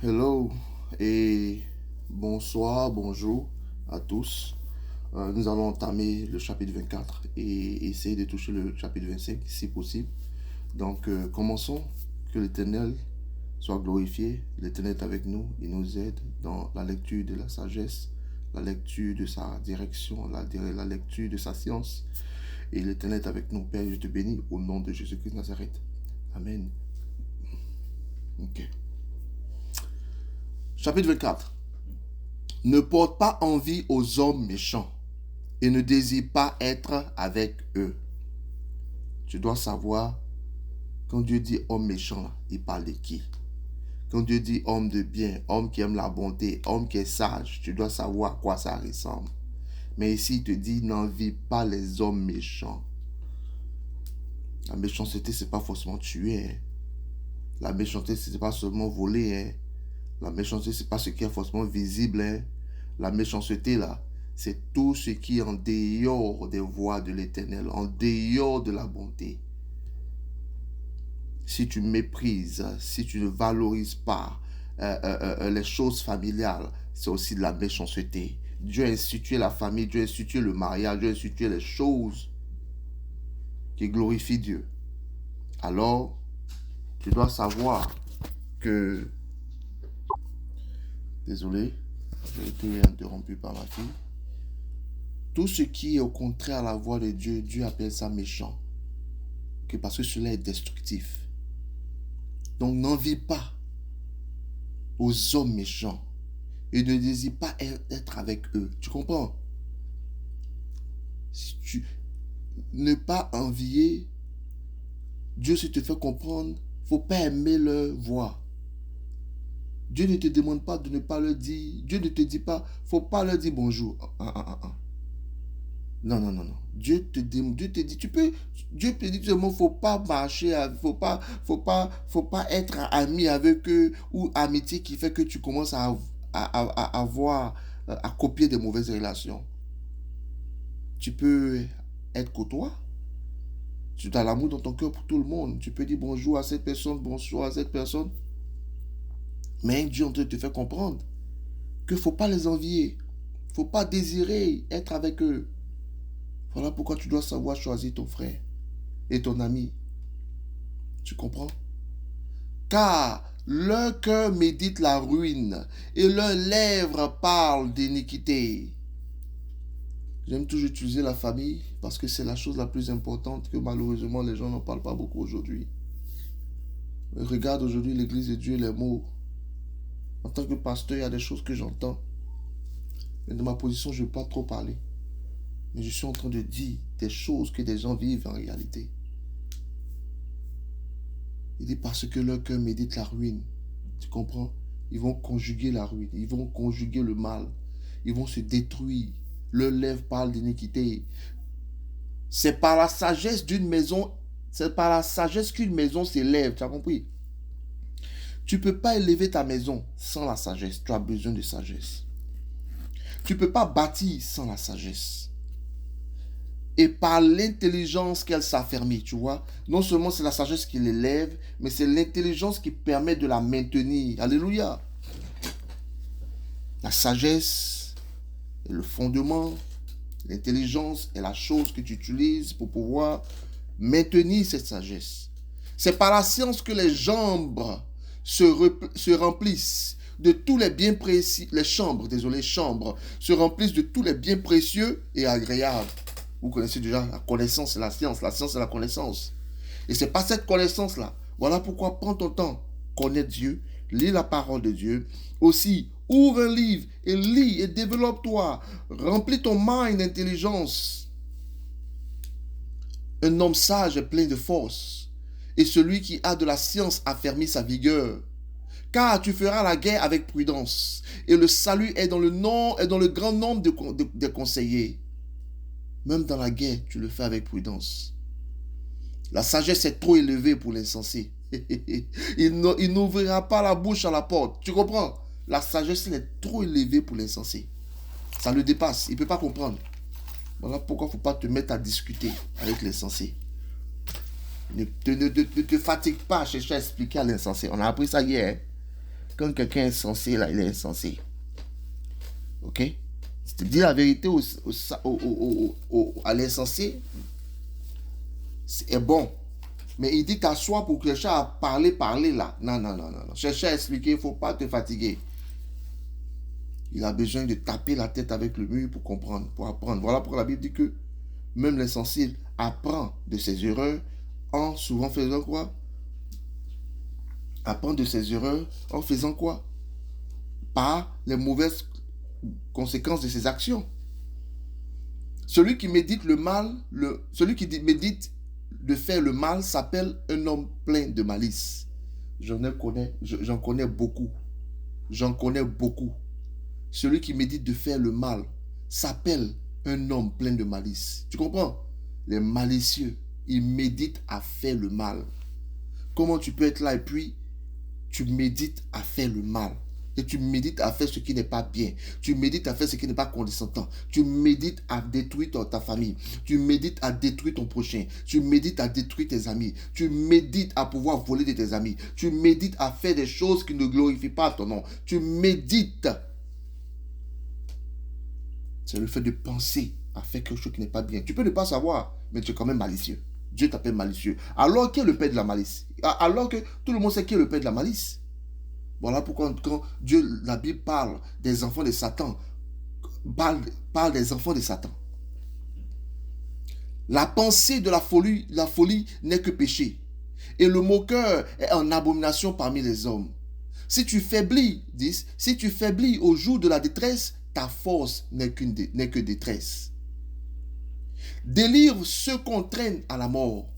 Hello et bonsoir, bonjour à tous. Nous allons entamer le chapitre 24 et essayer de toucher le chapitre 25 si possible. Donc commençons. Que l'Éternel soit glorifié. L'Éternel est avec nous. Il nous aide dans la lecture de la sagesse, la lecture de sa direction, la lecture de sa science. Et l'Éternel est avec nous. Père, je te bénis au nom de Jésus-Christ de Nazareth. Amen. Ok. Chapitre 24. Ne porte pas envie aux hommes méchants et ne désire pas être avec eux. Tu dois savoir, quand Dieu dit homme méchant, il parle de qui? Quand Dieu dit homme de bien, homme qui aime la bonté, homme qui est sage, tu dois savoir à quoi ça ressemble. Mais ici, il te dit, n'envie pas les hommes méchants. La méchanceté, c'est pas forcément tuer. Hein. La méchanceté, c'est pas seulement voler. Hein. La méchanceté, c'est pas ce qui est forcément visible. Hein. La méchanceté, là, c'est tout ce qui est en dehors des voies de l'Éternel, en dehors de la bonté. Si tu méprises, si tu ne valorises pas les choses familiales, c'est aussi de la méchanceté. Dieu a institué la famille, Dieu a institué le mariage, Dieu a institué les choses qui glorifient Dieu. Alors, tu dois savoir que... Désolé, j'ai été interrompu par ma fille. Tout ce qui est au contraire à la voix de Dieu, Dieu appelle ça méchant. Parce que cela est destructif. Donc n'envie pas aux hommes méchants et ne désire pas être avec eux. Tu comprends? Si tu ne pas envier, Dieu se te fait comprendre, faut pas aimer leur voix. Dieu ne te demande pas de ne pas leur dire, Dieu ne te dit pas, faut pas leur dire bonjour. Non. Dieu te dit, Dieu te dit seulement, faut pas marcher, faut pas être ami avec eux ou amitié qui fait que tu commences à copier des mauvaises relations. Tu peux être côtoie. Tu as l'amour dans ton cœur pour tout le monde. Tu peux dire bonjour à cette personne, bonsoir à cette personne. Mais Dieu te fait comprendre qu'il ne faut pas les envier. Il ne faut pas désirer être avec eux. Voilà pourquoi tu dois savoir choisir ton frère et ton ami. Tu comprends? Car leur cœur médite la ruine et leurs lèvres parlent d'iniquité. J'aime toujours utiliser la famille parce que c'est la chose la plus importante que malheureusement les gens n'en parlent pas beaucoup aujourd'hui. Regarde aujourd'hui l'église de Dieu, les mots. En tant que pasteur, il y a des choses que j'entends. Mais de ma position, je ne veux pas trop parler. Mais je suis en train de dire des choses que des gens vivent en réalité. Il dit parce que leur cœur médite la ruine. Tu comprends? Ils vont conjuguer la ruine. Ils vont conjuguer le mal. Ils vont se détruire. Leurs lèvres parlent d'iniquité. C'est par la sagesse d'une maison. C'est par la sagesse qu'une maison s'élève. Tu as compris? Tu ne peux pas élever ta maison sans la sagesse. Tu as besoin de sagesse. Tu ne peux pas bâtir sans la sagesse. Et par l'intelligence qu'elle s'affermit, tu vois. Non seulement c'est la sagesse qui l'élève, mais c'est l'intelligence qui permet de la maintenir. Alléluia. La sagesse est le fondement. L'intelligence est la chose que tu utilises pour pouvoir maintenir cette sagesse. C'est par la science que les chambres se remplissent de tous les biens précieux. Les chambres se remplissent de tous les biens précieux et agréables. Vous connaissez déjà la connaissance, c'est la science. La science, c'est la connaissance. Et c'est pas cette connaissance-là. Voilà pourquoi prends ton temps. Connais Dieu. Lis la parole de Dieu. Aussi, ouvre un livre et lis et développe-toi. Remplis ton mind d'intelligence. Un homme sage est plein de force. Et celui qui a de la science affermit sa vigueur. Car tu feras la guerre avec prudence. Et le salut est dans le grand nombre de conseillers. Même dans la guerre, tu le fais avec prudence. La sagesse est trop élevée pour l'insensé. Il n'ouvrira pas la bouche à la porte. Tu comprends? La sagesse, elle est trop élevée pour l'insensé. Ça le dépasse. Il ne peut pas comprendre. Voilà pourquoi il ne faut pas te mettre à discuter avec l'insensé. Ne te fatigue pas à chercher à expliquer à l'insensé. On a appris ça hier. Quand quelqu'un est insensé, là, il est insensé. Ok? Si tu dis la vérité à l'insensé, c'est bon. Mais il dit t'assois pour chercher à parler là. Non, non, non, non. Chercher à expliquer, il ne faut pas te fatiguer. Il a besoin de taper la tête avec le mur pour comprendre, pour apprendre. Voilà pourquoi la Bible dit que même l'insensé apprend de ses erreurs en souvent faisant quoi? Apprend de ses erreurs en faisant quoi? Par les mauvaises conséquences de ses actions. Celui qui médite le mal, celui qui médite de faire le mal s'appelle un homme plein de malice. J'en connais beaucoup. J'en connais beaucoup. Celui qui médite de faire le mal s'appelle un homme plein de malice. Tu comprends? Les malicieux, ils méditent à faire le mal. Comment tu peux être là et puis tu médites à faire le mal? Et tu médites à faire ce qui n'est pas bien. Tu médites à faire ce qui n'est pas condescendant. Tu médites à détruire ta famille. Tu médites à détruire ton prochain. Tu médites à détruire tes amis. Tu médites à pouvoir voler de tes amis. Tu médites à faire des choses qui ne glorifient pas ton nom. Tu médites. C'est le fait de penser à faire quelque chose qui n'est pas bien. Tu peux ne pas savoir, mais tu es quand même malicieux. Dieu t'appelle malicieux. Alors qui est le père de la malice? Alors que tout le monde sait qui est le père de la malice. Voilà pourquoi quand Dieu, la Bible parle des enfants de Satan, parle des enfants de Satan. La pensée de la folie n'est que péché. Et le moqueur est en abomination parmi les hommes. Si tu faiblis au jour de la détresse, ta force n'est que détresse. Délivre ceux qu'on traîne à la mort.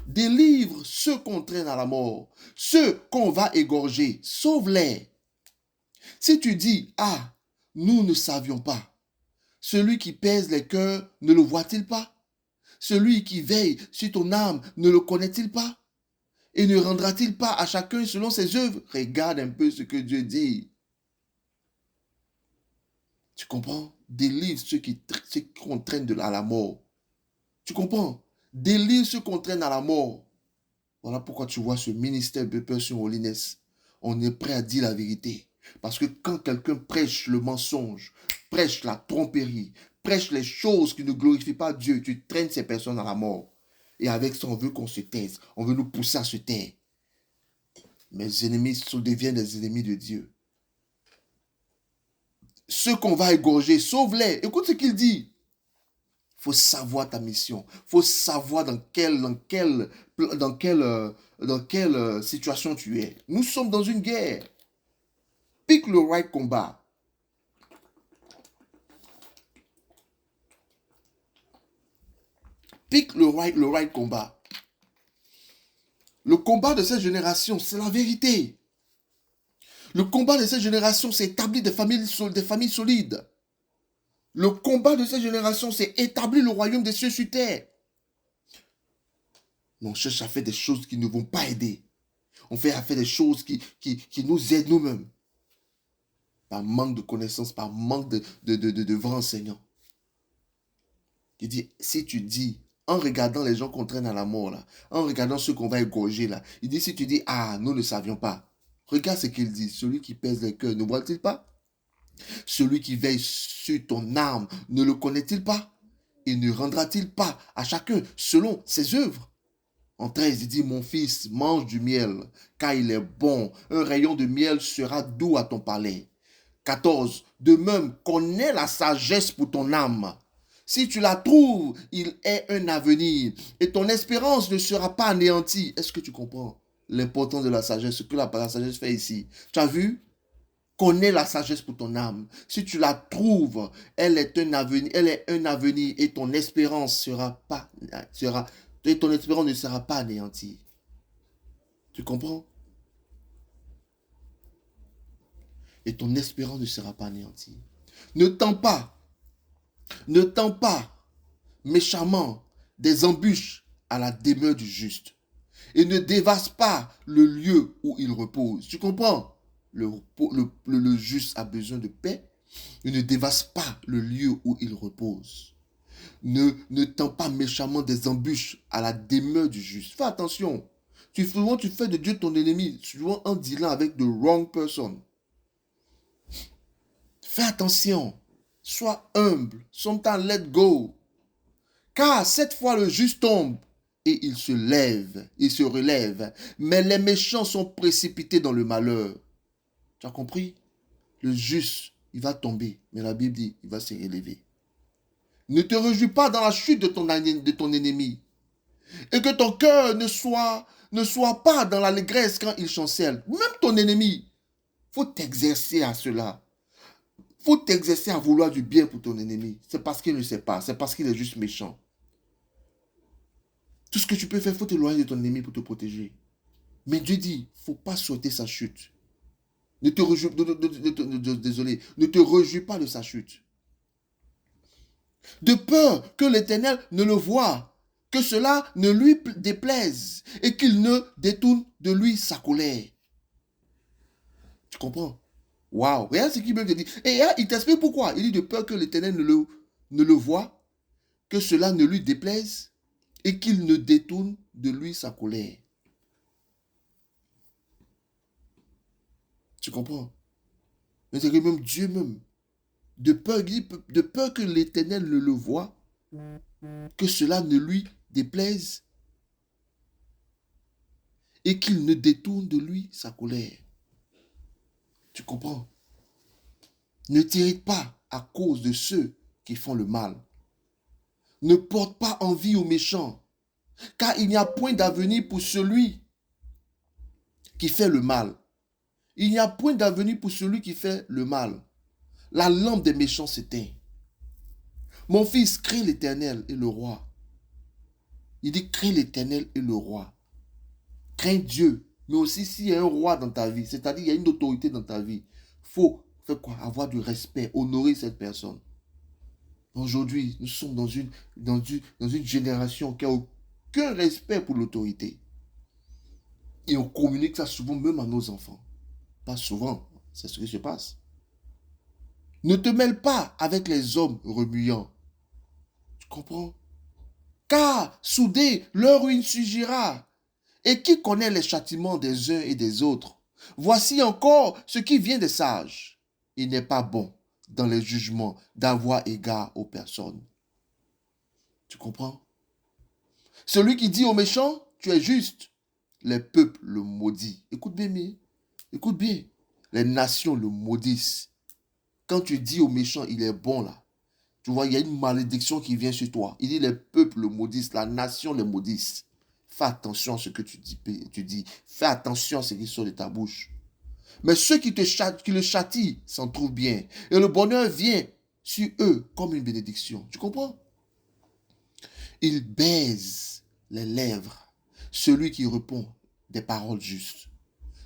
Délivre ceux qu'on traîne à la mort. Ceux qu'on va égorger. Sauve-les. Si tu dis, ah, nous ne savions pas. Celui qui pèse les cœurs ne le voit-il pas? Celui qui veille sur ton âme ne le connaît-il pas? Et ne rendra-t-il pas à chacun selon ses œuvres? Regarde un peu ce que Dieu dit. Tu comprends? Délivre ceux qu'on traîne à la mort. Tu comprends? Délivre ceux qu'on traîne à la mort. Voilà pourquoi tu vois ce ministère de Person Holiness. On est prêt à dire la vérité. Parce que quand quelqu'un prêche le mensonge, prêche la tromperie, prêche les choses qui ne glorifient pas Dieu, tu traînes ces personnes à la mort. Et avec ça, on veut qu'on se taise. On veut nous pousser à se taire. Mes ennemis deviennent des ennemis de Dieu. Ceux qu'on va égorger, sauve-les. Écoute ce qu'il dit. Il faut savoir ta mission. Il faut savoir dans quelle situation tu es. Nous sommes dans une guerre. Pique le right combat. Pique le right combat. Le combat de cette génération, c'est la vérité. Le combat de cette génération, c'est établir des familles solides. Le combat de cette génération, c'est établir le royaume des cieux sur terre. Mais on cherche à faire des choses qui ne vont pas aider. On fait à faire des choses qui nous aident nous-mêmes. Par manque de connaissances, par manque de vrais enseignants. Il dit, si tu dis, en regardant les gens qu'on traîne à la mort, là, en regardant ceux qu'on va égorger, là, il dit, si tu dis, ah, nous ne savions pas. Regarde ce qu'il dit. Celui qui pèse les cœurs, ne voit-il pas? Celui qui veille sur ton âme, ne le connaît-il pas? Et ne rendra-t-il pas à chacun selon ses œuvres? En 13, il dit, mon fils, mange du miel, car il est bon. Un rayon de miel sera doux à ton palais. 14, de même, connais la sagesse pour ton âme. Si tu la trouves, il est un avenir. Et ton espérance ne sera pas anéantie. Est-ce que tu comprends l'importance de la sagesse, ce que la sagesse fait ici? Tu as vu? Connais la sagesse pour ton âme. Si tu la trouves, elle est un avenir et ton espérance ton espérance ne sera pas anéantie. Tu comprends? Et ton espérance ne sera pas anéantie. Ne tends pas méchamment des embûches à la demeure du juste. Et ne dévaste pas le lieu où il repose. Tu comprends? Le juste a besoin de paix. Il ne dévaste pas le lieu où il repose. Ne tends pas méchamment des embûches à la demeure du juste. Fais attention. Souvent, tu fais de Dieu ton ennemi, souvent en dealant avec the wrong person. Fais attention. Sois humble. Sometimes let go. Car cette fois le juste tombe et il se lève, il se relève. Mais les méchants sont précipités dans le malheur. Tu as compris? Le juste, il va tomber. Mais la Bible dit, il va se relever. Ne te réjouis pas dans la chute de ton ennemi. Et que ton cœur ne soit pas dans l'allégresse quand il chancelle. Même ton ennemi, il faut t'exercer à cela. Il faut t'exercer à vouloir du bien pour ton ennemi. C'est parce qu'il ne sait pas. C'est parce qu'il est juste méchant. Tout ce que tu peux faire, il faut t'éloigner de ton ennemi pour te protéger. Mais Dieu dit, il ne faut pas souhaiter sa chute. Ne te réjouis pas de sa chute. De peur que l'Éternel ne le voie, que cela ne lui déplaise et qu'il ne détourne de lui sa colère. Tu comprends? Waouh! Regarde ce qu'il me dit. Et là, il t'explique pourquoi. Il dit de peur que l'Éternel ne le voie, que cela ne lui déplaise et qu'il ne détourne de lui sa colère. Tu comprends? Mais c'est que même Dieu même, de peur que l'Éternel ne le voie, que cela ne lui déplaise et qu'il ne détourne de lui sa colère. Tu comprends? Ne t'irrite pas à cause de ceux qui font le mal. Ne porte pas envie aux méchants, car il n'y a point d'avenir pour celui qui fait le mal. Il n'y a point d'avenir pour celui qui fait le mal. La lampe des méchants s'éteint. Mon fils, crains l'Éternel et le roi. Il dit, crains l'Éternel et le roi. Crains Dieu. Mais aussi, s'il y a un roi dans ta vie, c'est-à-dire il y a une autorité dans ta vie, il faut faire quoi? Avoir du respect, honorer cette personne. Aujourd'hui, nous sommes dans une génération qui n'a aucun respect pour l'autorité. Et on communique ça souvent même à nos enfants. Pas souvent, c'est ce qui se passe. Ne te mêle pas avec les hommes remuants. Tu comprends? Car, soudé, leur ruine surgira. Et qui connaît les châtiments des uns et des autres? Voici encore ce qui vient des sages. Il n'est pas bon dans les jugements d'avoir égard aux personnes. Tu comprends? Celui qui dit aux méchants, tu es juste, les peuples le maudissent. Écoute bien, écoute bien. Les nations le maudissent. Quand tu dis aux méchants, il est bon là. Tu vois, il y a une malédiction qui vient sur toi. Il dit, les peuples le maudissent, la nation le maudissent. Fais attention à ce que tu dis. Fais attention à ce qui sort de ta bouche. Mais ceux qui le châtient s'en trouvent bien. Et le bonheur vient sur eux comme une bénédiction. Tu comprends? Il baise les lèvres, celui qui répond des paroles justes.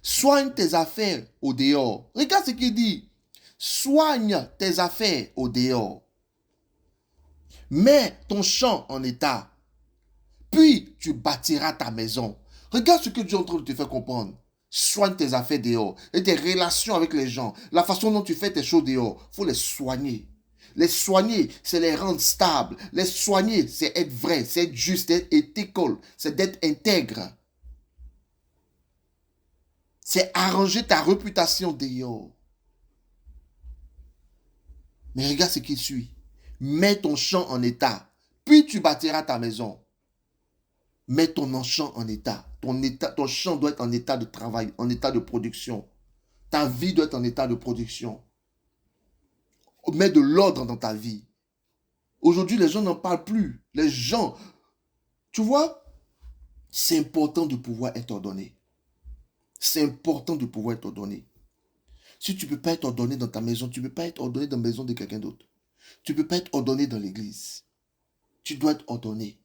Soigne tes affaires au dehors. Regarde ce qu'il dit. Soigne tes affaires au dehors. Mets ton champ en état. Puis tu bâtiras ta maison. Regarde ce que Dieu est en train de te faire comprendre. Soigne tes affaires dehors. Et tes relations avec les gens. La façon dont tu fais tes choses dehors. Il faut les soigner. Les soigner, c'est les rendre stables. Les soigner, c'est être vrai, c'est être juste, c'est être éthical, c'est d'être intègre. C'est arranger ta réputation dehors. Mais regarde ce qui suit. Mets ton champ en état, puis tu bâtiras ta maison. Mets ton champ en état. Ton champ doit être en état de travail, en état de production. Ta vie doit être en état de production. Mets de l'ordre dans ta vie. Aujourd'hui, les gens n'en parlent plus. Les gens, tu vois, c'est important de pouvoir être ordonné. C'est important de pouvoir être ordonné. Si tu ne peux pas être ordonné dans ta maison, tu ne peux pas être ordonné dans la maison de quelqu'un d'autre. Tu ne peux pas être ordonné dans l'église. Tu dois être ordonné.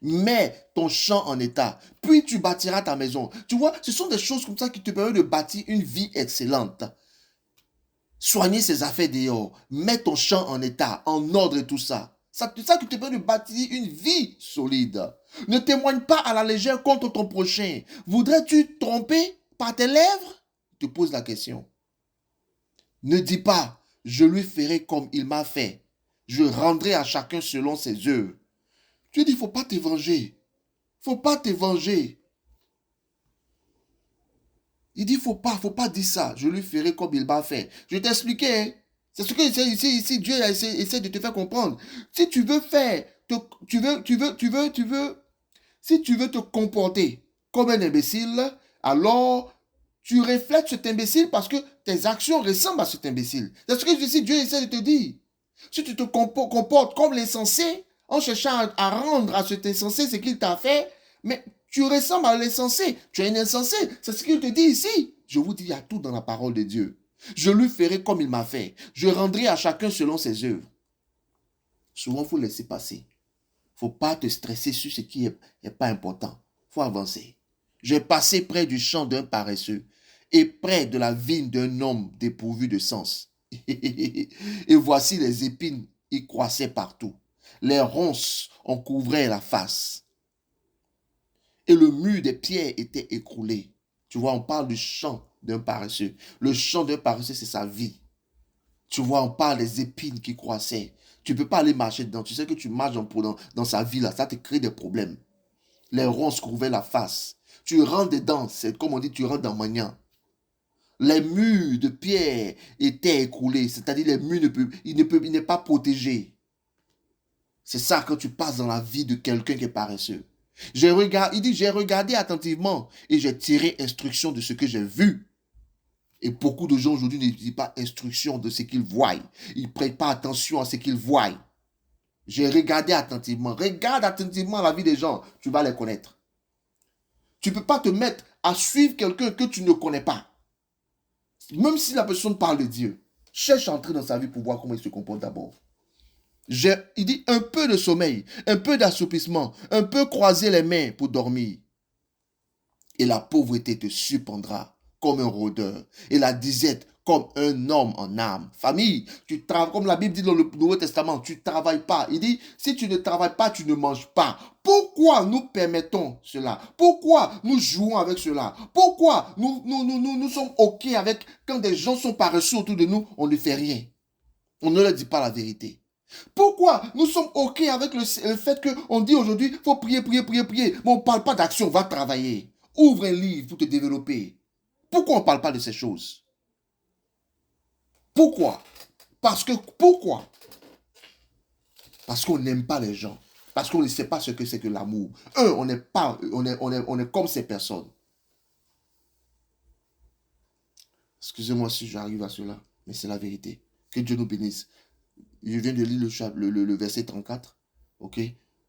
Mets ton champ en état, puis tu bâtiras ta maison. Tu vois, ce sont des choses comme ça qui te permettent de bâtir une vie excellente. Soigner ses affaires dehors, mets ton champ en état, en ordre et tout ça. C'est ça qui te permet de bâtir une vie solide. Ne témoigne pas à la légère contre ton prochain. Voudrais-tu tromper par tes lèvres? Je te pose la question. Ne dis pas, je lui ferai comme il m'a fait. Je rendrai à chacun selon ses œuvres. Tu dis, il ne faut pas te venger. Il ne faut pas te venger. Il dit, faut pas dire ça. Je lui ferai comme il m'a fait. Je t'expliquais, hein. C'est ce que ici, Dieu essaie de te faire comprendre. Si tu veux faire, si tu veux te comporter comme un imbécile, alors tu reflètes cet imbécile parce que tes actions ressemblent à cet imbécile. C'est ce que Dieu essaie de te dire. Si tu te comportes comme l'insensé, en cherchant à rendre à cet insensé ce qu'il t'a fait, mais tu ressembles à l'insensé. Tu es un insensé. C'est ce qu'il te dit ici. Je vous dis, il y a tout dans la parole de Dieu. Je lui ferai comme il m'a fait. Je rendrai à chacun selon ses œuvres. Souvent, il faut laisser passer. Il ne faut pas te stresser sur ce qui n'est pas important. Il faut avancer. J'ai passé près du champ d'un paresseux et près de la vigne d'un homme dépourvu de sens. Et voici les épines y croissaient partout. Les ronces en couvraient la face. Et le mur des pierres était écroulé. Tu vois, on parle du champ d'un paresseux. Le champ d'un paresseux, c'est sa vie. Tu vois, on parle des épines qui croissaient. Tu ne peux pas aller marcher dedans. Tu sais que tu marches dans sa vie, là, ça te crée des problèmes. Les ronces couvraient la face. Tu rentres dedans, c'est comme on dit, tu rentres dans Magnan. Les murs de pierre étaient écroulés, c'est-à-dire les murs il n'est pas protégé. C'est ça quand tu passes dans la vie de quelqu'un qui est paresseux. Il dit, j'ai regardé attentivement et j'ai tiré instruction de ce que j'ai vu. Et beaucoup de gens aujourd'hui ne disent pas instruction de ce qu'ils voient. Ils ne prêtent pas attention à ce qu'ils voient. J'ai regardé attentivement. Regarde attentivement la vie des gens, tu vas les connaître. Tu ne peux pas te mettre à suivre quelqu'un que tu ne connais pas. Même si la personne parle de Dieu, cherche à entrer dans sa vie pour voir comment il se comporte d'abord. Il dit un peu de sommeil, un peu d'assoupissement, un peu croiser les mains pour dormir. Et la pauvreté te surprendra comme un rôdeur. Et la disette comme un homme en âme. Famille, tu travailles, comme la Bible dit dans le Nouveau Testament, tu ne travailles pas. Il dit, si tu ne travailles pas, tu ne manges pas. Pourquoi nous permettons cela? Pourquoi nous jouons avec cela? Pourquoi nous sommes OK avec, quand des gens sont paresseux autour de nous, on ne fait rien. On ne leur dit pas la vérité. Pourquoi nous sommes OK avec le fait qu'on dit aujourd'hui, il faut prier, prier, prier, prier. Mais on ne parle pas d'action, va travailler. Ouvre un livre pour te développer. Pourquoi on ne parle pas de ces choses? Pourquoi? Pourquoi? Parce qu'on n'aime pas les gens. Parce qu'on ne sait pas ce que c'est que l'amour. On est comme ces personnes. Excusez-moi si j'arrive à cela, mais c'est la vérité. Que Dieu nous bénisse. Je viens de lire le verset 34. Ok?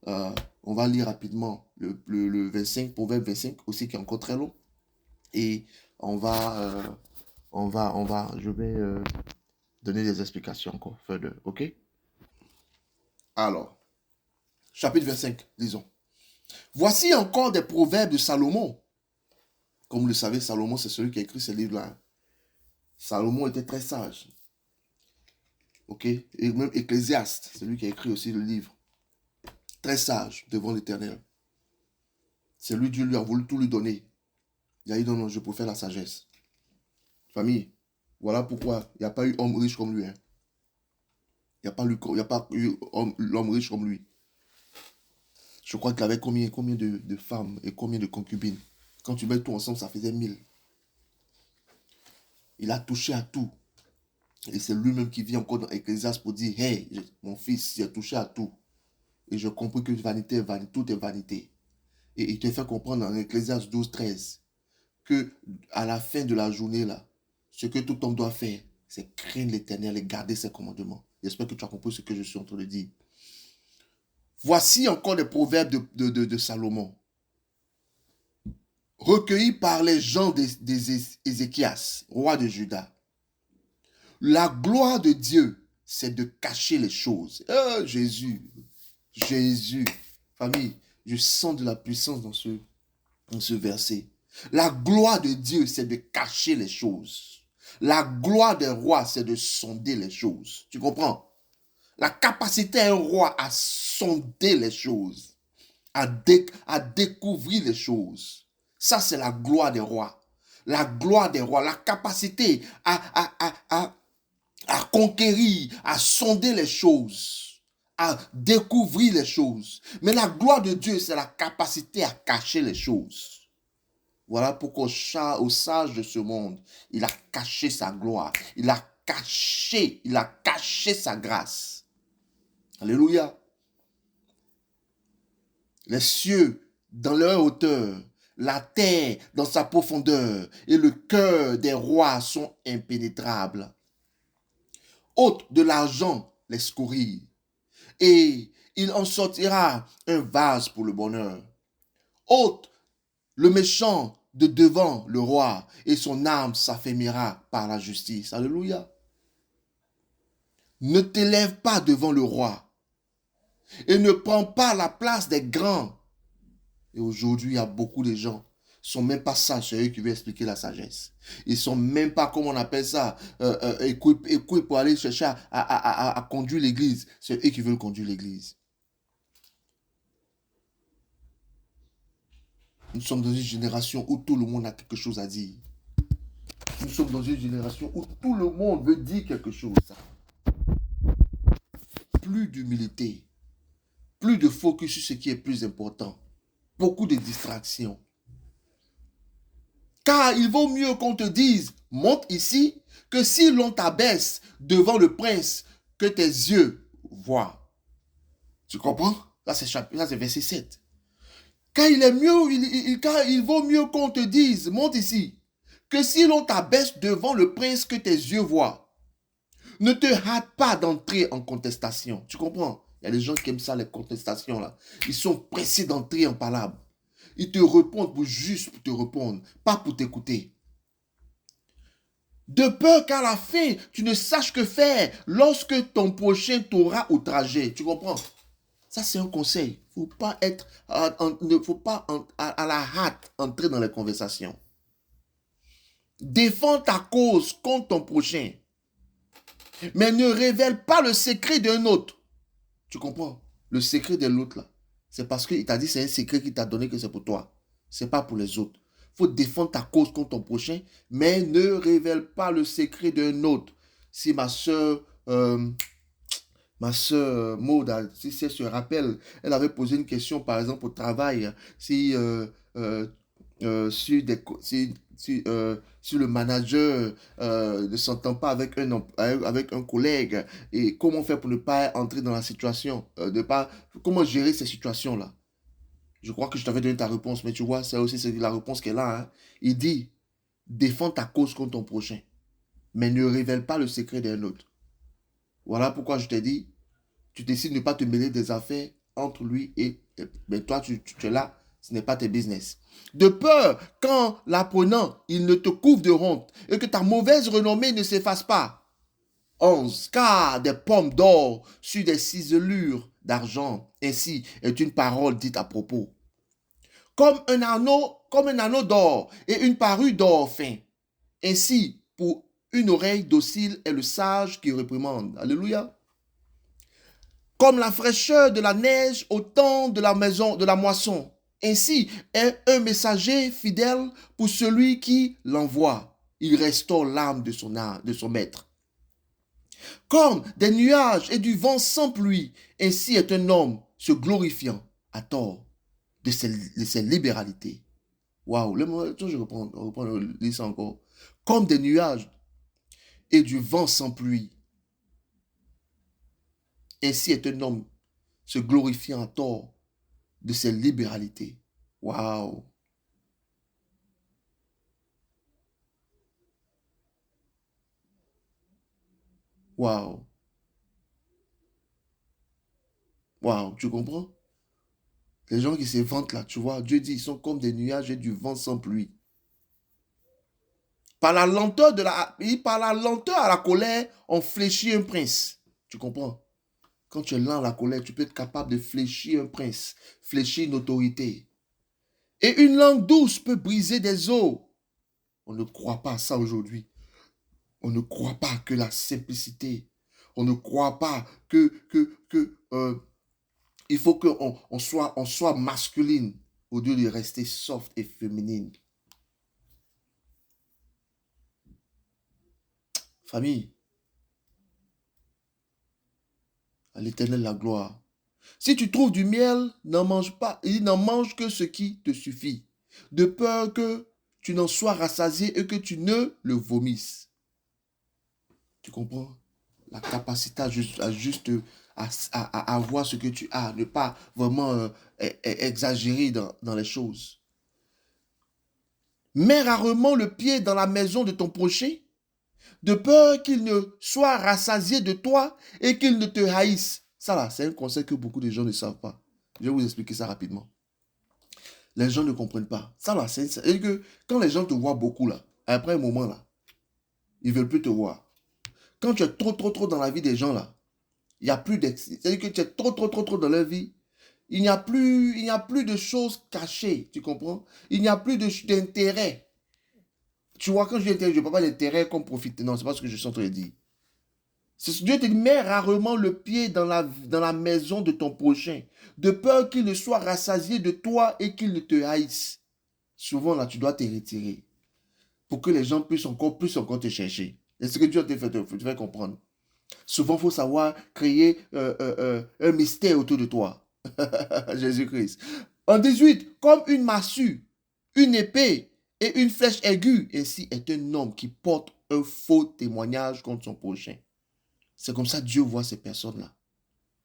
On va lire rapidement le 25, proverbe 25 aussi, qui est encore très long. Et je vais donner des explications encore, further, ok? Alors, chapitre 25, disons. Voici encore des proverbes de Salomon. Comme vous le savez, Salomon, c'est celui qui a écrit ce livre-là. Salomon était très sage. Ok? Et même Ecclésiaste, c'est lui qui a écrit aussi le livre. Très sage devant l'Éternel. C'est lui, Dieu lui a voulu tout lui donner. Il a dit non, je préfère la sagesse. Famille, voilà pourquoi il n'y a pas eu homme riche comme lui. Hein. Il n'y a pas eu l'homme riche comme lui. Je crois qu'il avait combien de femmes et combien de concubines. Quand tu mets tout ensemble, ça faisait 1000. Il a touché à tout. Et c'est lui-même qui vient encore dans Ecclésiaste pour dire, hey, mon fils, j'ai touché à tout. Et je comprends que vanité est vanité, tout est vanité. Et il te fait comprendre dans Ecclésiaste 12, 13 que à la fin de la journée, là, ce que tout homme doit faire, c'est craindre l'Éternel et garder ses commandements. J'espère que tu as compris ce que je suis en train de dire. Voici encore les proverbes de Salomon, recueillis par les gens d'Ézéchias, roi de Juda. La gloire de Dieu, c'est de cacher les choses. Oh, Jésus. Famille, je sens de la puissance dans ce verset. La gloire de Dieu, c'est de cacher les choses. La gloire des rois, c'est de sonder les choses. Tu comprends? La capacité d'un roi à sonder les choses, à découvrir les choses. Ça, c'est la gloire des rois. La gloire des rois, la capacité à conquérir, à sonder les choses, à découvrir les choses. Mais la gloire de Dieu, c'est la capacité à cacher les choses. Voilà pourquoi au sage de ce monde, il a caché sa gloire. Il a caché sa grâce. Alléluia. Les cieux dans leur hauteur, la terre dans sa profondeur et le cœur des rois sont impénétrables. Ôte de l'argent les scories et il en sortira un vase pour le bonheur. Ôte le méchant de devant le roi et son âme s'affermira par la justice. Alléluia. Ne t'élève pas devant le roi et ne prends pas la place des grands. Et aujourd'hui, il y a beaucoup de gens qui sont même pas sages, c'est eux qui veulent expliquer la sagesse. Ils sont même pas, comment on appelle ça, équipés pour aller chercher à conduire l'église. C'est eux qui veulent conduire l'église. Nous sommes dans une génération où tout le monde a quelque chose à dire. Nous sommes dans une génération où tout le monde veut dire quelque chose. Plus d'humilité, plus de focus sur ce qui est plus important. Beaucoup de distractions. Car il vaut mieux qu'on te dise, monte ici, que si l'on t'abaisse devant le prince, que tes yeux voient. Tu comprends? Là, c'est verset 7. Car il vaut mieux qu'on te dise, monte ici, que si l'on t'abaisse devant le prince, que tes yeux voient. Ne te hâte pas d'entrer en contestation. Tu comprends? Il y a des gens qui aiment ça, les contestations là. Ils sont pressés d'entrer en palabre. Ils te répondent juste pour te répondre, pas pour t'écouter. De peur qu'à la fin, tu ne saches que faire lorsque ton prochain t'aura outragé. Tu comprends? Ça, c'est un conseil. Il ne faut pas à la hâte entrer dans les conversations. Défends ta cause contre ton prochain. Mais ne révèle pas le secret d'un autre. Tu comprends? Le secret de l'autre, là. C'est parce qu'il t'a dit c'est un secret qu'il t'a donné que c'est pour toi. C'est pas pour les autres. Il faut défendre ta cause contre ton prochain, mais ne révèle pas le secret d'un autre. Si ma soeur Maud, si elle se rappelle, elle avait posé une question, par exemple, au travail. Si si le manager ne s'entend pas avec un collègue, et comment faire pour ne pas entrer dans la situation, comment gérer ces situations-là. Je crois que je t'avais donné ta réponse, mais tu vois, c'est aussi la réponse qu'elle a. Hein. Il dit, défends ta cause contre ton prochain, mais ne révèle pas le secret d'un autre. Voilà pourquoi je t'ai dit, tu décides de ne pas te mêler des affaires entre lui mais toi, tu es là. Ce n'est pas tes business. De peur, qu'en l'apprenant, il ne te couvre de honte et que ta mauvaise renommée ne s'efface pas. 11. Car des pommes d'or sur des ciselures d'argent, ainsi est une parole dite à propos. Comme un anneau d'or et une parure d'or fin. Ainsi, pour une oreille docile est le sage qui réprimande. Alléluia. Comme la fraîcheur de la neige au temps de la moisson. Ainsi est un messager fidèle pour celui qui l'envoie. Il restaure l'âme de son maître. Comme des nuages et du vent sans pluie, ainsi est un homme se glorifiant à tort de ses libéralités. Waouh, je reprends, lis ça encore. Comme des nuages et du vent sans pluie, ainsi est un homme se glorifiant à tort de ses libéralités. Waouh. Waouh. Waouh, tu comprends? Les gens qui se vantent là, tu vois, Dieu dit, ils sont comme des nuages et du vent sans pluie. Par la lenteur à la colère, on fléchit un prince. Tu comprends? Quand tu es lent à la colère, tu peux être capable de fléchir un prince, fléchir une autorité. Et une langue douce peut briser des os. On ne croit pas à ça aujourd'hui. On ne croit pas que la simplicité. On ne croit pas il faut qu'on soit masculine au lieu de rester soft et féminine. Famille, à l'Éternel la gloire. Si tu trouves du miel, n'en mange pas. Il n'en mange que ce qui te suffit. De peur que tu n'en sois rassasié et que tu ne le vomisses. Tu comprends? La capacité à avoir ce que tu as, ne pas vraiment exagérer dans les choses. Mets rarement le pied dans la maison de ton prochain, de peur qu'il ne soit rassasié de toi et qu'il ne te haïsse. Ça là, c'est un conseil que beaucoup de gens ne savent pas. Je vais vous expliquer ça rapidement. Les gens ne comprennent pas. Ça là, c'est que quand les gens te voient beaucoup là, après un moment là, ils ne veulent plus te voir. Quand tu es trop dans la vie des gens là, il n'y a plus d'excès. C'est-à-dire que tu es trop dans leur vie. Il n'y a plus de choses cachées, tu comprends? Il n'y a plus d'intérêt. Tu vois, quand je dis intérêt, je ne parle pas d'intérêt comme profiter. Non, c'est pas ce que je suis en train de dire. Dieu te met rarement le pied dans la maison de ton prochain, de peur qu'il ne soit rassasié de toi et qu'il ne te haïsse. Souvent, là, tu dois te retirer pour que les gens puissent encore te chercher. C'est ce que Dieu te fait comprendre. Souvent, il faut savoir créer un mystère autour de toi. Jésus-Christ. En 18, comme une massue, une épée et une flèche aiguë, ainsi est un homme qui porte un faux témoignage contre son prochain. C'est comme ça que Dieu voit ces personnes-là.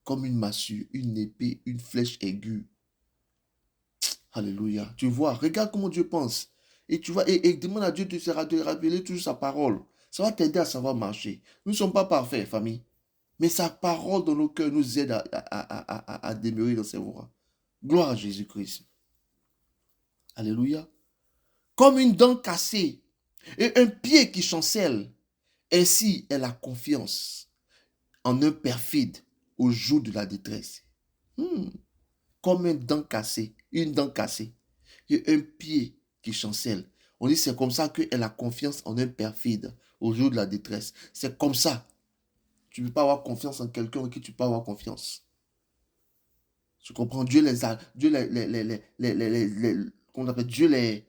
Comme une massue, une épée, une flèche aiguë. Alléluia. Tu vois, regarde comment Dieu pense. Et tu vois, et demande à Dieu de rappeler toujours sa parole. Ça va t'aider à savoir marcher. Nous ne sommes pas parfaits, famille. Mais sa parole dans nos cœurs nous aide à demeurer dans ses voies. Gloire à Jésus-Christ. Alléluia. Comme une dent cassée et un pied qui chancelle, ainsi est la confiance en un perfide au jour de la détresse. Comme une dent cassée et un pied qui chancelle. On dit c'est comme ça qu'est la confiance en un perfide au jour de la détresse. C'est comme ça. Tu ne peux pas avoir confiance en quelqu'un en qui tu peux avoir confiance. Tu comprends? Dieu les a, Dieu qu'on appelle Dieu les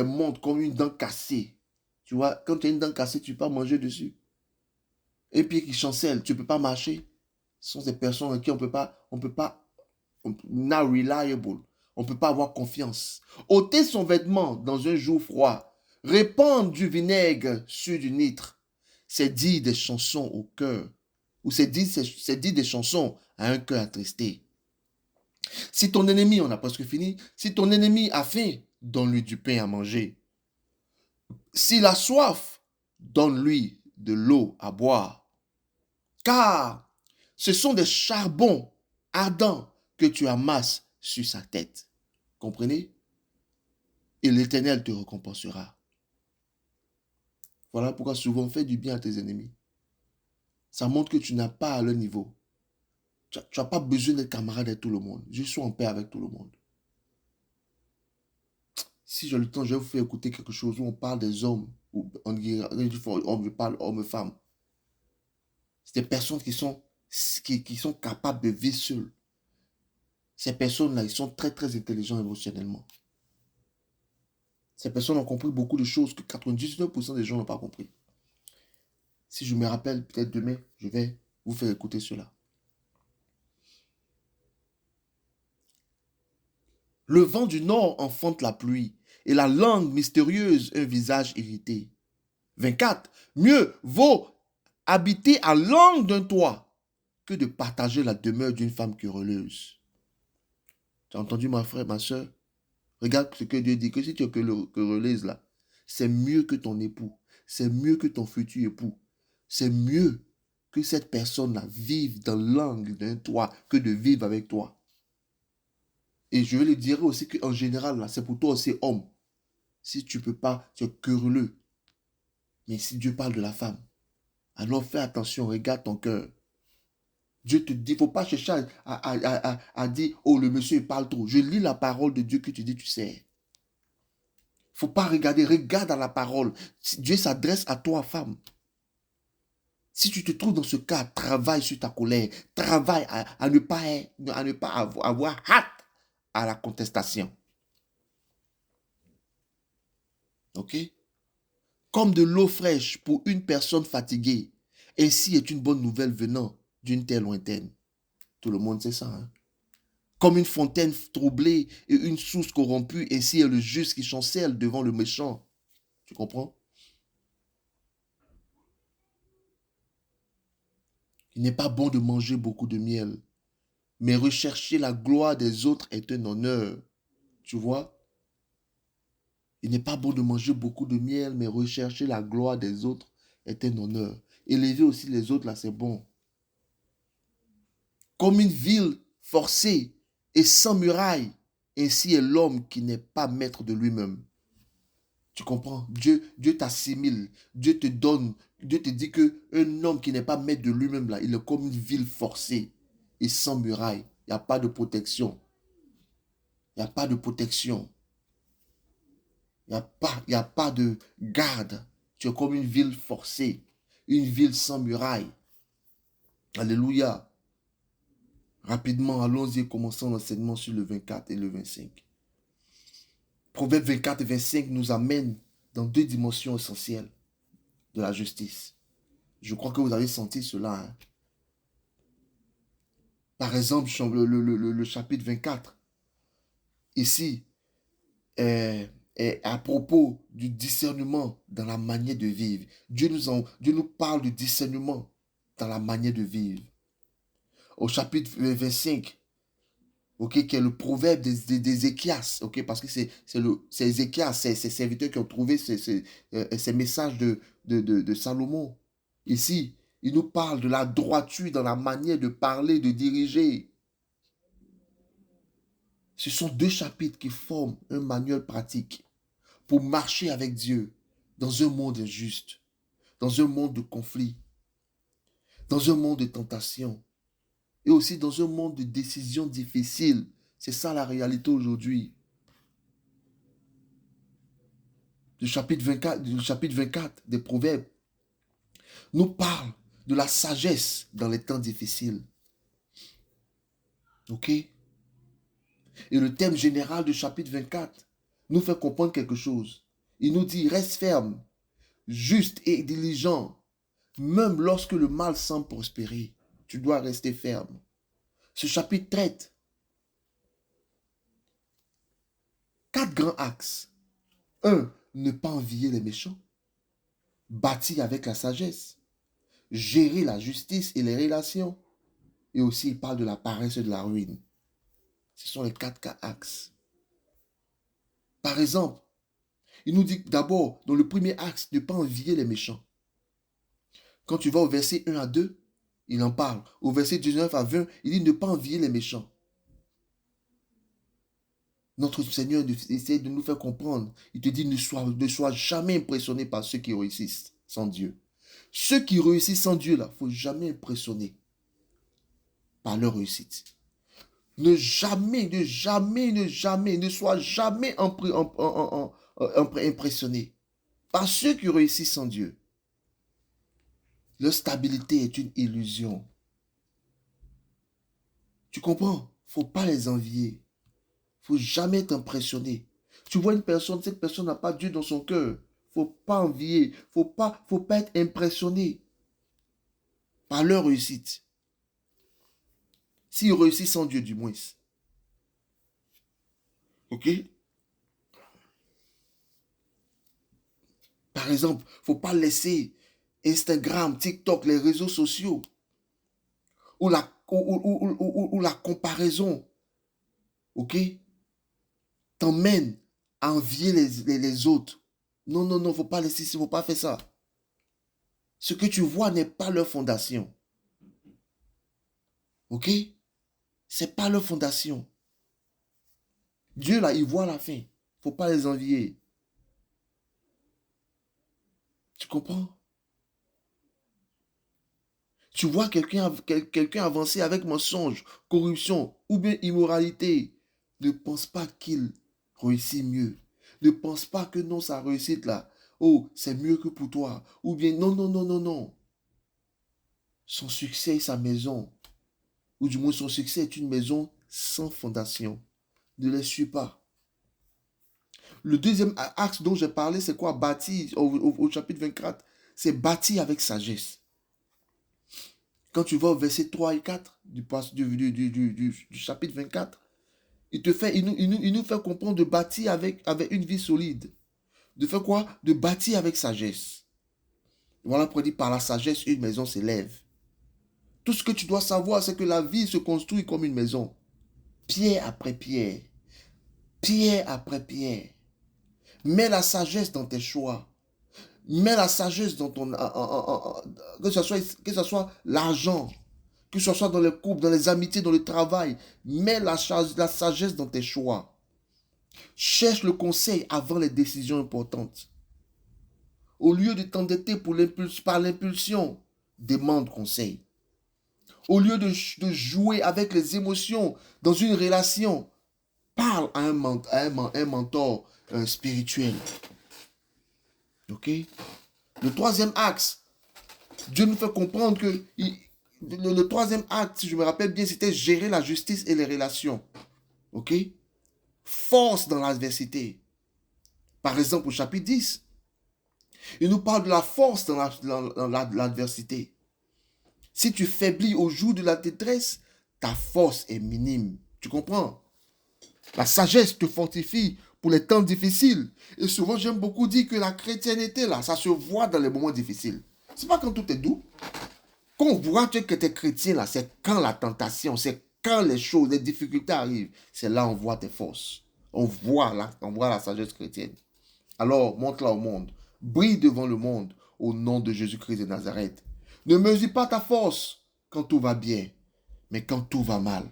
montre comme une dent cassée. Tu vois, quand tu as une dent cassée, tu ne peux pas manger dessus. Un pied qui chancelle, tu ne peux pas marcher. Ce sont des personnes en qui on peut pas, not reliable. On ne peut pas avoir confiance. Ôter son vêtement dans un jour froid, répandre du vinaigre sur du nitre, c'est dire des chansons au cœur. Ou c'est dire des chansons à un cœur attristé. Si ton ennemi, on a presque fini, si ton ennemi a faim, donne-lui du pain à manger. S'il a soif, donne-lui de l'eau à boire. Car ce sont des charbons ardents que tu amasses sur sa tête. Comprenez? Et l'Éternel te récompensera. Voilà pourquoi souvent fais du bien à tes ennemis. Ça montre que tu n'as pas à leur niveau. Tu n'as pas besoin d'être camarade avec tout le monde. Je suis en paix avec tout le monde. Si j'ai le temps, je vais vous faire écouter quelque chose où on parle des hommes. On dit hommes-femmes. C'est des personnes qui sont capables de vivre seules. Ces personnes-là, ils sont très intelligents émotionnellement. Ces personnes ont compris beaucoup de choses que 99% des gens n'ont pas compris. Si je me rappelle, peut-être demain, je vais vous faire écouter cela. Le vent du nord enfante la pluie et la langue mystérieuse un visage irrité. 24. Mieux vaut habiter à l'angle d'un toit que de partager la demeure d'une femme querelleuse. Tu as entendu ma frère, ma soeur? Regarde ce que Dieu dit, que si tu es querelleuse là, c'est mieux que ton époux, c'est mieux que ton futur époux, c'est mieux que cette personne-là vive dans l'angle d'un toit que de vivre avec toi. Et je vais le dire aussi qu'en général, là, c'est pour toi aussi homme. Si tu ne peux pas, tu es querelleux. Mais si Dieu parle de la femme, alors fais attention, regarde ton cœur. Dieu te dit, il ne faut pas chercher à dire, oh le monsieur il parle trop. Je lis la parole de Dieu que tu dis, tu sais. Il ne faut pas regarder, regarde à la parole. Dieu s'adresse à toi, femme. Si tu te trouves dans ce cas, travaille sur ta colère. Travaille à ne pas avoir hâte à la contestation. Ok? Comme de l'eau fraîche pour une personne fatiguée. Ainsi est une bonne nouvelle venant d'une terre lointaine. Tout le monde sait ça. Hein? Comme une fontaine troublée et une source corrompue, ainsi est le juste qui chancelle devant le méchant. Tu comprends? Il n'est pas bon de manger beaucoup de miel, mais rechercher la gloire des autres est un honneur. Tu vois? Il n'est pas bon de manger beaucoup de miel, mais rechercher la gloire des autres est un honneur. Élever aussi les autres, là, c'est bon. Comme une ville forcée et sans muraille, ainsi est l'homme qui n'est pas maître de lui-même. Tu comprends? Dieu t'assimile, Dieu te donne, Dieu te dit qu'un homme qui n'est pas maître de lui-même, là, il est comme une ville forcée et sans muraille. Il n'y a pas de protection. Il n'y a pas de protection. Il y a pas de garde. Tu es comme une ville forcée, une ville sans muraille. Alléluia. Rapidement, allons-y, commençons l'enseignement sur le 24 et le 25. Proverbe 24 et 25 nous amènent dans deux dimensions essentielles de la justice. Je crois que vous avez senti cela. Hein. Par exemple, le chapitre 24, ici, est à propos du discernement dans la manière de vivre. Dieu nous parle du discernement dans la manière de vivre. Au chapitre 25, ok, qui est le proverbe d'Ézéchias, ok, parce que c'est Ézéchias, c'est ses serviteurs qui ont trouvé ces messages de Salomon. Ici, il nous parle de la droiture dans la manière de parler, de diriger. Ce sont deux chapitres qui forment un manuel pratique pour marcher avec Dieu dans un monde injuste, dans un monde de conflit, dans un monde de tentation et aussi dans un monde de décisions difficiles. C'est ça la réalité aujourd'hui. Le chapitre 24 des Proverbes nous parle de la sagesse dans les temps difficiles. Ok? Et le thème général du chapitre 24 nous fait comprendre quelque chose. Il nous dit, reste ferme, juste et diligent, même lorsque le mal semble prospérer. Tu dois rester ferme. Ce chapitre traite 4 grands axes. 1. Ne pas envier les méchants. Bâtir avec la sagesse. Gérer la justice et les relations. Et aussi, il parle de la paresse et de la ruine. Ce sont les 4 axes. Par exemple, il nous dit d'abord, dans le premier axe, ne pas envier les méchants. Quand tu vas au verset 1 à 2, il en parle. Au verset 19 à 20, il dit ne pas envier les méchants. Notre Seigneur essaie de nous faire comprendre. Il te dit ne sois jamais impressionné par ceux qui réussissent sans Dieu. Ceux qui réussissent sans Dieu, là, il ne faut jamais impressionner par leur réussite. Ne sois jamais impressionné par ceux qui réussissent sans Dieu. Leur stabilité est une illusion. Tu comprends? Il ne faut pas les envier. Il ne faut jamais être impressionné. Tu vois une personne, cette personne n'a pas Dieu dans son cœur. Il ne faut pas envier. Il ne faut pas être impressionné par leur réussite. S'ils réussissent sans Dieu, du moins. Ok? Par exemple, il ne faut pas laisser Instagram, TikTok, les réseaux sociaux ou la comparaison, ok, t'emmène à envier les autres. Non, il ne faut pas laisser, il ne faut pas faire ça. Ce que tu vois n'est pas leur fondation. Ok? Ce n'est pas leur fondation. Dieu, là, il voit la fin. Il ne faut pas les envier. Tu comprends? Tu vois quelqu'un avancer avec mensonge, corruption ou bien immoralité. Ne pense pas qu'il réussit mieux. Ne pense pas que non, sa réussite là, oh, c'est mieux que pour toi. Ou bien non. Son succès est sa maison. Ou du moins son succès est une maison sans fondation. Ne les suis pas. Le deuxième axe dont j'ai parlé, c'est quoi? Bâtir au chapitre 24. C'est bâtir avec sagesse. Quand tu vas au verset 3 et 4 du chapitre 24, Il nous fait comprendre de bâtir avec une vie solide. De faire quoi? De bâtir avec sagesse. Voilà pourquoi il dit par la sagesse, une maison s'élève. Tout ce que tu dois savoir, c'est que la vie se construit comme une maison. Pierre après pierre. Pierre après pierre. Mets la sagesse dans tes choix. Mets la sagesse dans ton... que ce soit l'argent, que ce soit dans les couples, dans les amitiés, dans le travail. Mets la sagesse dans tes choix. Cherche le conseil avant les décisions importantes. Au lieu de t'endetter par l'impulsion, demande conseil. Au lieu de jouer avec les émotions dans une relation, parle à un mentor spirituel. Ok? Le troisième axe, Dieu nous fait comprendre que le troisième acte, si je me rappelle bien, c'était gérer la justice et les relations. Ok? Force dans l'adversité. Par exemple, au chapitre 10, il nous parle de la force dans l'adversité. Si tu faiblis au jour de la détresse, ta force est minime. Tu comprends? La sagesse te fortifie pour les temps difficiles. Et souvent, j'aime beaucoup dire que la chrétienté, là, ça se voit dans les moments difficiles. C'est pas quand tout est doux. Quand on voit que tu es chrétien, là, c'est quand la tentation, c'est quand les choses, les difficultés arrivent. C'est là on voit tes forces. On voit la sagesse chrétienne. Alors, montre-la au monde. Brille devant le monde au nom de Jésus-Christ de Nazareth. Ne mesure pas ta force quand tout va bien, mais quand tout va mal.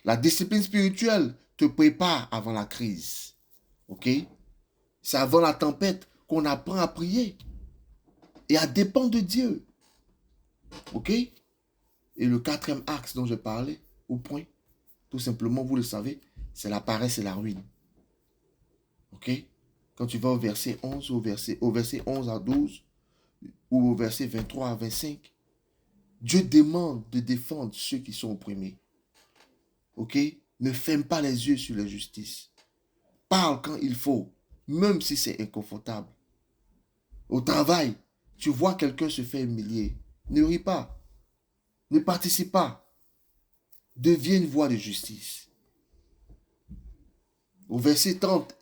La discipline spirituelle te prépare avant la crise. Ok? C'est avant la tempête qu'on apprend à prier et à dépendre de Dieu. Ok? Et le quatrième axe dont je parlais, au point, tout simplement, vous le savez, c'est la paresse et la ruine. Ok? Quand tu vas au verset 11, au verset 11 à 12, ou au verset 23 à 25, Dieu demande de défendre ceux qui sont opprimés. Ok? Ne ferme pas les yeux sur l'injustice. Parle quand il faut, même si c'est inconfortable. Au travail, tu vois quelqu'un se faire humilier. Ne ris pas. Ne participe pas. Deviens une voix de justice. Au verset 30,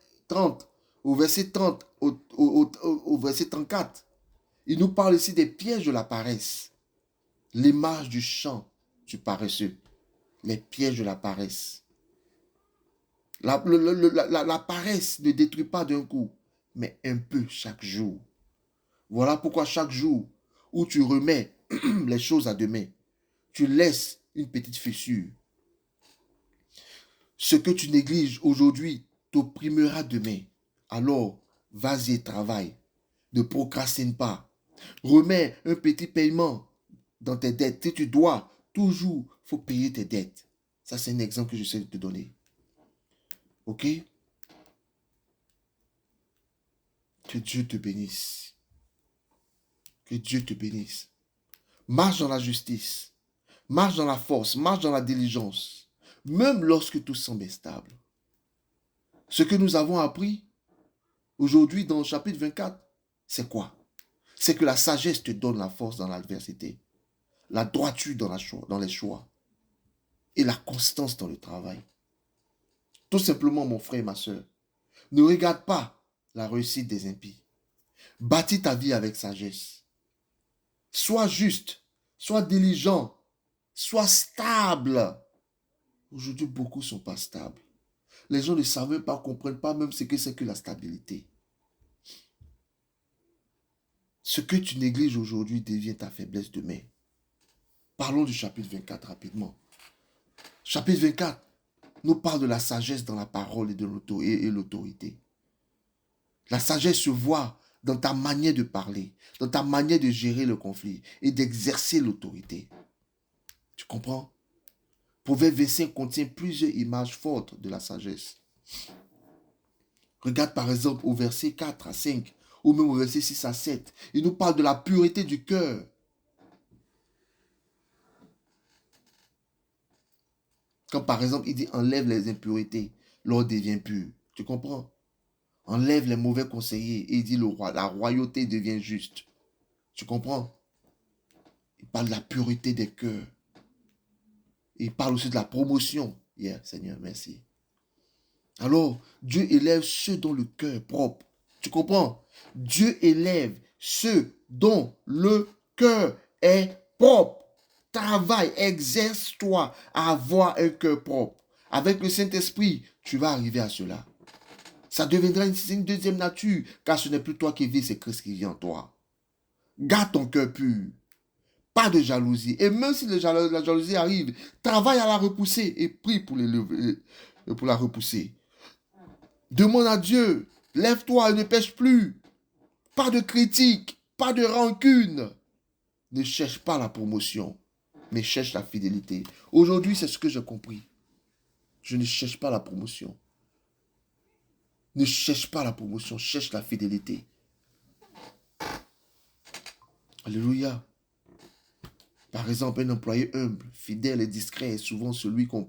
au verset 30, au verset 34, il nous parle ici des pièges de la paresse. L'image du champ du paresseux. Les pièges de la paresse. La paresse ne détruit pas d'un coup, mais un peu chaque jour. Voilà pourquoi chaque jour où tu remets les choses à demain, tu laisses une petite fissure. Ce que tu négliges aujourd'hui t'opprimera demain. Alors, vas-y et travaille. Ne procrastine pas. Remets un petit paiement dans tes dettes. Si tu dois, toujours, il faut payer tes dettes. Ça, c'est un exemple que j'essaie de te donner. Ok? Que Dieu te bénisse. Que Dieu te bénisse. Marche dans la justice. Marche dans la force. Marche dans la diligence. Même lorsque tout semble stable. Ce que nous avons appris aujourd'hui dans le chapitre 24, c'est quoi? C'est que la sagesse te donne la force dans l'adversité. La droiture dans les choix. Et la constance dans le travail. Tout simplement, mon frère et ma soeur, ne regarde pas la réussite des impies. Bâtis ta vie avec sagesse. Sois juste, sois diligent, sois stable. Aujourd'hui, beaucoup ne sont pas stables. Les gens ne savent pas, ne comprennent pas même ce que c'est que la stabilité. Ce que tu négliges aujourd'hui devient ta faiblesse demain. Parlons du chapitre 24 rapidement. Chapitre 24 nous parle de la sagesse dans la parole et de l'autorité. La sagesse se voit dans ta manière de parler, dans ta manière de gérer le conflit et d'exercer l'autorité. Tu comprends? Proverbe 25 contient plusieurs images fortes de la sagesse. Regarde par exemple au verset 4 à 5 ou même au verset 6 à 7. Il nous parle de la pureté du cœur. Quand par exemple il dit enlève les impuretés, l'or devient pur. Tu comprends? Enlève les mauvais conseillers et il dit la royauté devient juste. Tu comprends? Il parle de la pureté des cœurs. Il parle aussi de la promotion. Yeah, Seigneur, merci. Alors, Dieu élève ceux dont le cœur est propre. Tu comprends? Dieu élève ceux dont le cœur est propre. Travaille, exerce-toi à avoir un cœur propre. Avec le Saint-Esprit, tu vas arriver à cela. Ça deviendra une deuxième nature, car ce n'est plus toi qui vis, c'est Christ qui vit en toi. Garde ton cœur pur. Pas de jalousie. Et même si la jalousie arrive, travaille à la repousser et prie pour la repousser. Demande à Dieu, lève-toi et ne pêche plus. Pas de critique, pas de rancune. Ne cherche pas la promotion, mais cherche la fidélité. Aujourd'hui, c'est ce que j'ai compris. Je ne cherche pas la promotion. Ne cherche pas la promotion, cherche la fidélité. Alléluia. Par exemple, un employé humble, fidèle et discret est souvent celui comment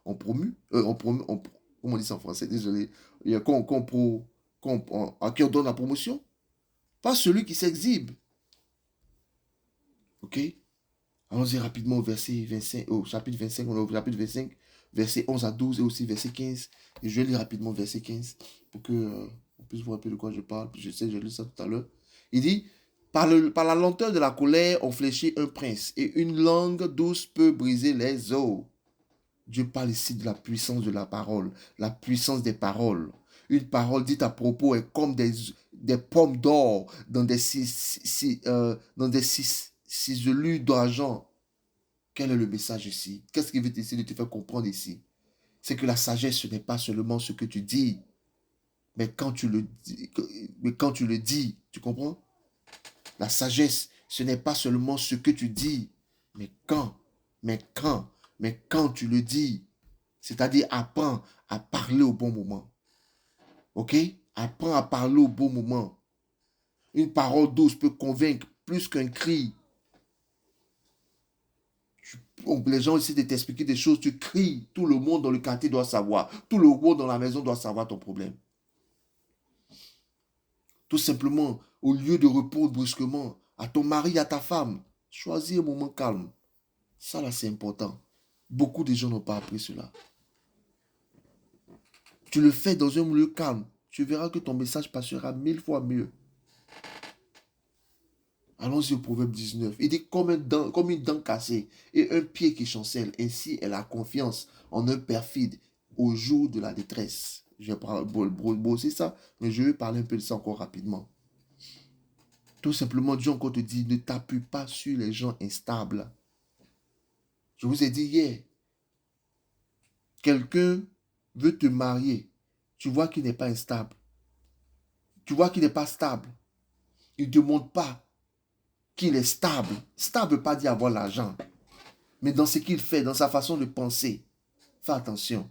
on dit ça en français, désolé, à qui on donne la promotion. Pas celui qui s'exhibe. Ok? Allons-y rapidement au verset 25, au chapitre 25, on est au chapitre 25, verset 11 à 12 et aussi verset 15. Et je vais lire rapidement verset 15 pour que on puisse vous rappeler de quoi je parle. Je sais, j'ai lu ça tout à l'heure. Il dit, par la lenteur de la colère, on fléchit un prince, et une langue douce peut briser les os. Dieu parle ici de la puissance de la parole, la puissance des paroles. Une parole dite à propos est comme des pommes d'or dans des ciselures d'argent. Quel est le message ici? Qu'est-ce qu'il veut essayer de te faire comprendre ici? C'est que la sagesse, ce n'est pas seulement ce que tu dis, mais quand tu le dis, tu comprends? La sagesse, ce n'est pas seulement ce que tu dis, mais quand, mais quand, mais quand tu le dis. C'est-à-dire, apprends à parler au bon moment. Ok? Apprends à parler au bon moment. Une parole douce peut convaincre plus qu'un cri. Les gens essaient de t'expliquer des choses, tu cries. Tout le monde dans le quartier doit savoir. Tout le monde dans la maison doit savoir ton problème. Tout simplement, au lieu de répondre brusquement à ton mari, à ta femme, choisis un moment calme. Ça là, c'est important. Beaucoup de gens n'ont pas appris cela. Tu le fais dans un milieu calme. Tu verras que ton message passera 1000 fois mieux. Allons-y au proverbe 19. Il dit comme une dent cassée et un pied qui chancelle. Ainsi est la confiance en un perfide au jour de la détresse. Je vais brosser ça, mais je vais parler un peu de ça encore rapidement. Tout simplement, Dieu encore te dit, ne t'appuie pas sur les gens instables. Je vous ai dit hier, quelqu'un veut te marier. Tu vois qu'il n'est pas instable. Tu vois qu'il n'est pas stable. Il ne te montre pas qu'il est stable. Stable ne veut pas dire avoir l'argent. Mais dans ce qu'il fait, dans sa façon de penser, fais attention.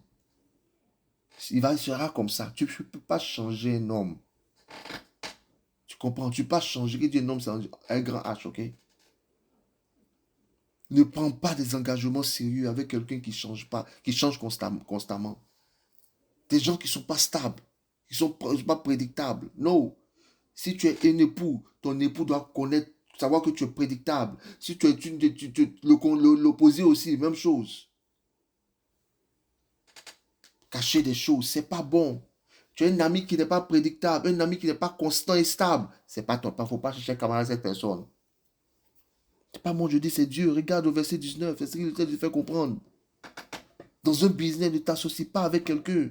Il sera comme ça. Tu ne peux pas changer un homme. Tu comprends? Tu ne peux pas changer. Qui dit un homme, c'est un grand H, ok? Ne prends pas des engagements sérieux avec quelqu'un qui change pas, qui change constamment. Des gens qui ne sont pas stables, qui ne sont pas prédictables. Non. Si tu es un époux, ton époux doit connaître, savoir que tu es prédictable. Si tu es l'opposé aussi, même chose. Cacher des choses, c'est pas bon. Tu as un ami qui n'est pas prédictable, un ami qui n'est pas constant et stable. C'est pas ton, faut pas chercher à camarade cette personne. C'est pas moi, je dis, c'est Dieu. Regarde au verset 19, c'est ce qu'il essaie de faire comprendre. Dans un business, ne t'associe pas avec quelqu'un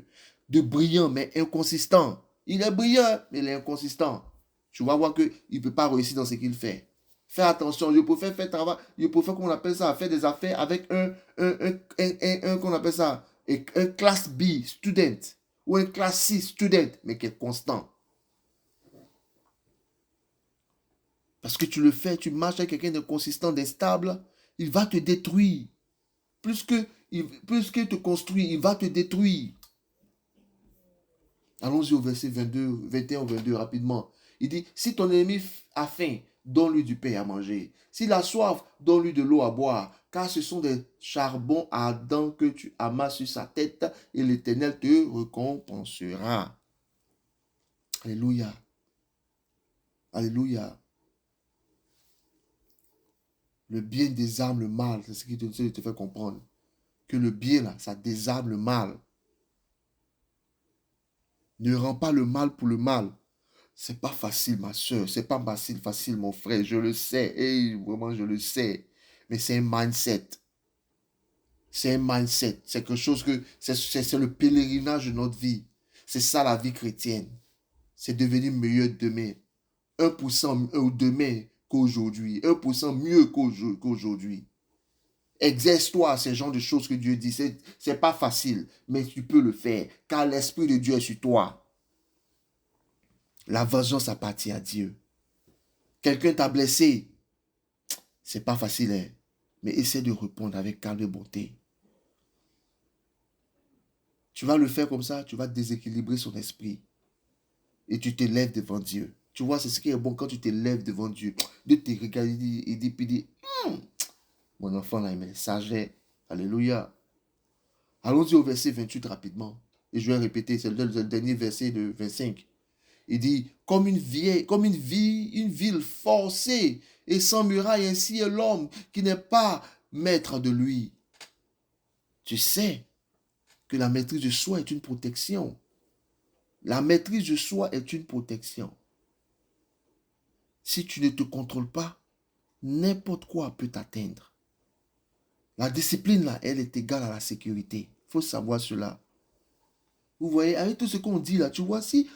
de brillant, mais inconsistant. Il est brillant, mais il est inconsistant. Tu vas voir qu'il ne peut pas réussir dans ce qu'il fait. Fais attention, je préfère faire travail, je préfère qu'on appelle ça, faire des affaires avec qu'on appelle ça, un class B student ou un class C student, mais qui est constant. Parce que tu le fais, tu marches avec quelqu'un de consistant, d'instable, il va te détruire. Plus que te construire, il va te détruire. Allons-y au verset 22, 21 ou 22 rapidement. Il dit, si ton ennemi a faim, donne-lui du pain à manger. S'il a soif, donne-lui de l'eau à boire. Car ce sont des charbons ardents que tu amasses sur sa tête et l'Éternel te récompensera. Alléluia. Alléluia. Le bien désarme le mal. C'est ce qui te, te, te fait comprendre. Que le bien, là, ça désarme le mal. Ne rends pas le mal pour le mal. C'est pas facile, ma soeur. C'est pas facile, mon frère. Je le sais. Et vraiment, je le sais. Mais c'est un mindset. C'est un mindset. C'est quelque chose que... C'est le pèlerinage de notre vie. C'est ça la vie chrétienne. C'est devenir meilleur demain. 1% demain qu'aujourd'hui. 1% mieux qu'aujourd'hui. Exerce-toi à ce genre de choses que Dieu dit. C'est pas facile, mais tu peux le faire. Car l'Esprit de Dieu est sur toi. La vengeance appartient à Dieu. Quelqu'un t'a blessé. C'est pas facile, hein? Mais essaie de répondre avec calme et bonté. Tu vas le faire comme ça, tu vas déséquilibrer son esprit. Et tu te lèves devant Dieu. Tu vois, c'est ce qui est bon quand tu te lèves devant Dieu. Dieu te regarde et dit, mon enfant là, il met sagesse. Alléluia. Allons-y au verset 28 rapidement. Et je vais répéter, c'est le dernier verset de 25. Il dit, comme une ville forcée et sans muraille, ainsi est l'homme qui n'est pas maître de lui. Tu sais que la maîtrise de soi est une protection. La maîtrise de soi est une protection. Si tu ne te contrôles pas, n'importe quoi peut t'atteindre. La discipline, là, elle est égale à la sécurité. Il faut savoir cela. Vous voyez, avec tout ce qu'on dit là, tu vois, si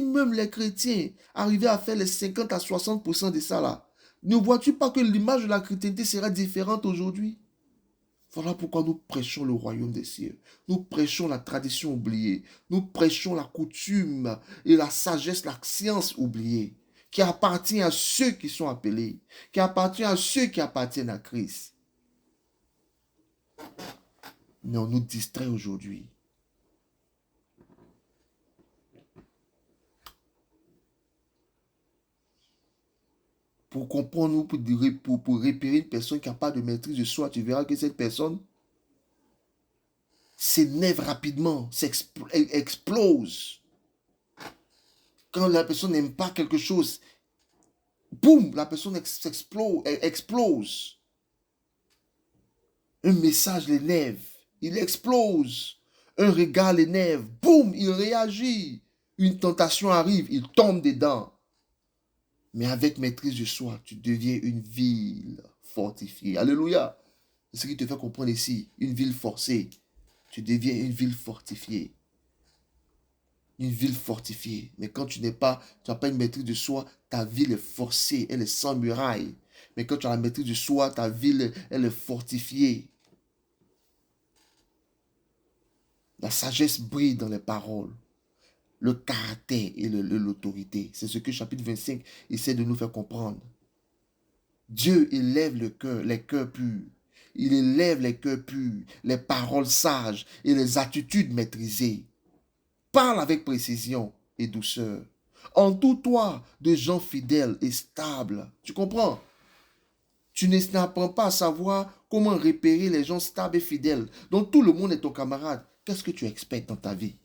même les chrétiens arrivaient à faire les 50 à 60% de ça là, ne vois-tu pas que l'image de la chrétienté sera différente aujourd'hui? Voilà pourquoi nous prêchons le royaume des cieux. Nous prêchons la tradition oubliée. Nous prêchons la coutume et la sagesse, la science oubliée, qui appartient à ceux qui sont appelés, qui appartient à ceux qui appartiennent à Christ. Mais on nous distrait aujourd'hui. Pour comprendre, pour repérer une personne qui n'a pas de maîtrise de soi, tu verras que cette personne s'énerve rapidement, explose. Quand la personne n'aime pas quelque chose, boum, la personne explose. Un message l'énerve, il explose. Un regard l'énerve, boum, il réagit. Une tentation arrive, il tombe dedans. Mais avec maîtrise de soi, tu deviens une ville fortifiée. Alléluia. C'est ce qui te fait comprendre ici. Une ville forcée. Tu deviens une ville fortifiée. Une ville fortifiée. Mais quand tu n'as pas une maîtrise de soi, ta ville est forcée. Elle est sans muraille. Mais quand tu as la maîtrise de soi, ta ville, elle est fortifiée. La sagesse brille dans les paroles. Le caractère et l'autorité. C'est ce que le chapitre 25 essaie de nous faire comprendre. Dieu élève les cœurs purs. Il élève les cœurs purs, les paroles sages et les attitudes maîtrisées. Parle avec précision et douceur. Entoure-toi de gens fidèles et stables. Tu comprends? Tu n'apprends pas à savoir comment repérer les gens stables et fidèles. Donc tout le monde est ton camarade. Qu'est-ce que tu expectes dans ta vie?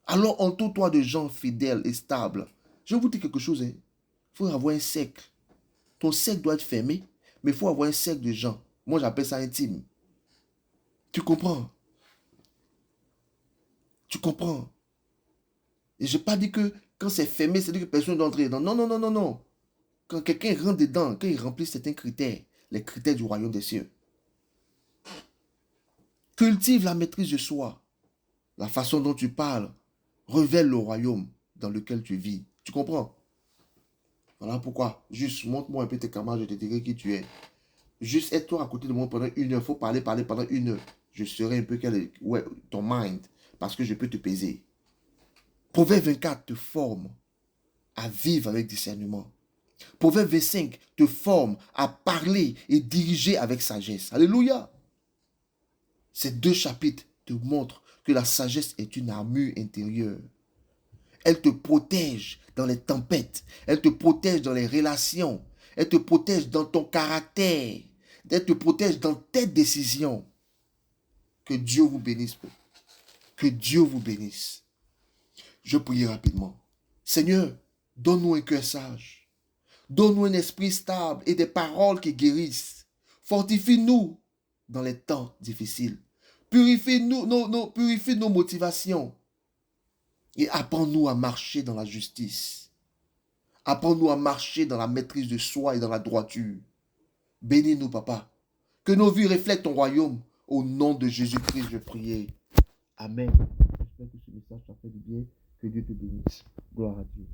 Alors entoure-toi de gens fidèles et stables. Je vais vous dire quelque chose. Il faut avoir un cercle. Ton cercle doit être fermé, mais il faut avoir un cercle de gens. Moi, j'appelle ça intime. Tu comprends? Tu comprends? Et je n'ai pas dit que quand c'est fermé, c'est-à-dire que personne ne doit entrer dedans. Non, non, non, non, non. Quand quelqu'un rentre dedans, quand il remplit certains critères, les critères du royaume des cieux. Cultive la maîtrise de soi. La façon dont tu parles révèle le royaume dans lequel tu vis. Tu comprends? Voilà pourquoi. Juste montre-moi un peu tes camarades, je te dirai qui tu es. Juste aide-toi à côté de moi pendant 1 heure. Il faut parler pendant 1 heure. Je saurai un peu quel est ton mind. Parce que je peux te peser. Proverbe 24 te forme à vivre avec discernement. Proverbe 25 te forme à parler et diriger avec sagesse. Alléluia. Ces 2 chapitres te montrent que la sagesse est une armure intérieure. Elle te protège dans les tempêtes. Elle te protège dans les relations. Elle te protège dans ton caractère. Elle te protège dans tes décisions. Que Dieu vous bénisse. Que Dieu vous bénisse. Je prie rapidement. Seigneur, donne-nous un cœur sage. Donne-nous un esprit stable et des paroles qui guérissent. Fortifie-nous dans les temps difficiles. Purifie nos motivations. Et apprends-nous à marcher dans la justice. Apprends-nous à marcher dans la maîtrise de soi et dans la droiture. Bénis-nous, papa. Que nos vies reflètent ton royaume. Au nom de Jésus-Christ, je prie. Amen. J'espère que ce message t'a fait du bien. Que Dieu te bénisse. Gloire à Dieu.